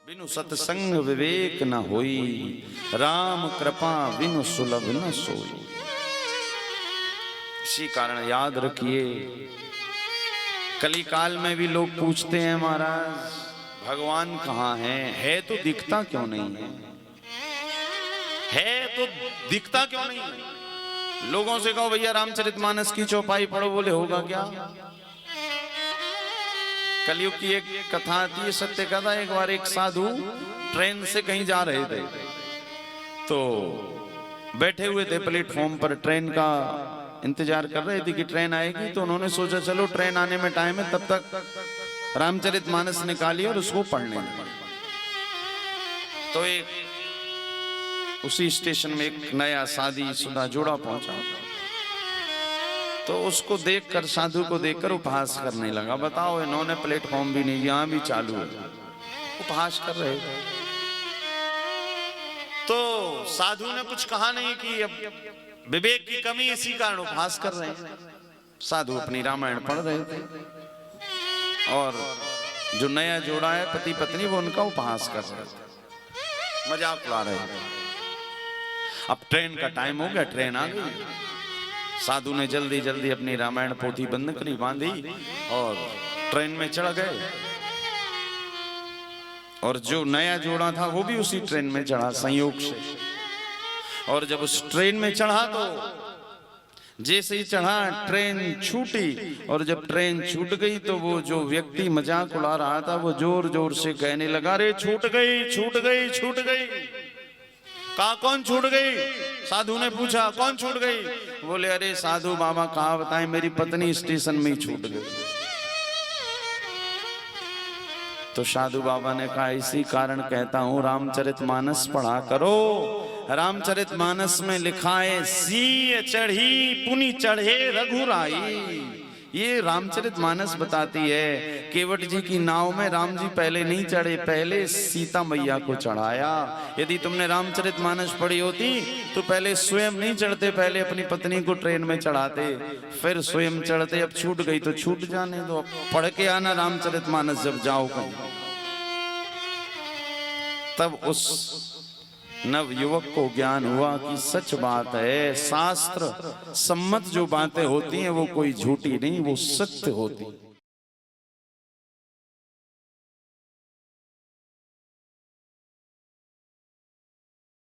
बिनु सत्संग विवेक न होई, राम कृपा बिनु सुलभ न सोई। इसी कारण याद रखिए, कली काल में भी लोग पूछते हैं महाराज भगवान कहाँ है तो दिखता क्यों नहीं है तो दिखता क्यों नहीं है। लोगों से कहो भैया रामचरितमानस की चौपाई पढ़ो, बोले होगा क्या। कलयुग की एक कथा आती है, सत्य कथा। एक बार एक साधु ट्रेन से कहीं जा रहे थे, तो बैठे हुए थे प्लेटफॉर्म पर, ट्रेन का इंतजार कर रहे थे कि ट्रेन आएगी। तो उन्होंने सोचा चलो ट्रेन आने में टाइम है, तब तक रामचरितमानस निकाली और उसको पढ़ने लगे। तो एक उसी स्टेशन में एक नया शादीशुदा जोड़ा पहुंचा, तो उसको देखकर, साधु को देखकर उपहास करने लगा। बताओ, इन्होंने प्लेटफॉर्म भी नहीं, यहां भी चालू है, उपहास कर रहे थे। तो साधु ने कुछ कहा नहीं कि अब विवेक की कमी, इसी कारण उपहास कर रहे हैं। साधु अपनी रामायण पढ़ रहे थे और जो नया जोड़ा है पति पत्नी, वो उनका उपहास कर रहे थे, मजाक उड़ा रहे थे। अब ट्रेन का टाइम हो गया, ट्रेन आ गई। साधु ने जल्दी जल्दी अपनी रामायण पोथी बंद करी, बांधी और ट्रेन में चढ़ गए। और जो नया जोड़ा था वो भी उसी ट्रेन में चढ़ा संयोग से। और जब उस ट्रेन में चढ़ा तो जैसे ही चढ़ा ट्रेन छूटी, और जब ट्रेन छूट गई तो वो जो व्यक्ति मजाक उड़ा रहा था वो जोर जोर से कहने लगा, रे छूट गई छूट गई छूट गई। कहा कौन छूट गई? साधु ने पूछा कौन छूट गई? बोले अरे साधु बाबा कहा बताएं, मेरी पत्नी स्टेशन में ही छूट गई। तो साधु बाबा ने कहा इसी कारण कहता हूं रामचरितमानस पढ़ा करो। रामचरितमानस में लिखा है सिय चढ़ी पुनि चढ़े रघुराई। ये रामचरितमानस बताती है केवट जी की नाव में राम जी पहले नहीं चढ़े, पहले सीता मैया को चढ़ाया। यदि तुमने रामचरितमानस पढ़ी होती तो पहले स्वयं नहीं चढ़ते, पहले अपनी पत्नी को ट्रेन में चढ़ाते, फिर स्वयं चढ़ते। अब छूट गई तो छूट जाने दो, पढ़ के आना रामचरितमानस जब जाओ कहीं। तब उस नव युवक को ज्ञान हुआ कि सच बात है, शास्त्र सम्मत जो बातें होती हैं वो कोई झूठी नहीं, वो सत्य होती।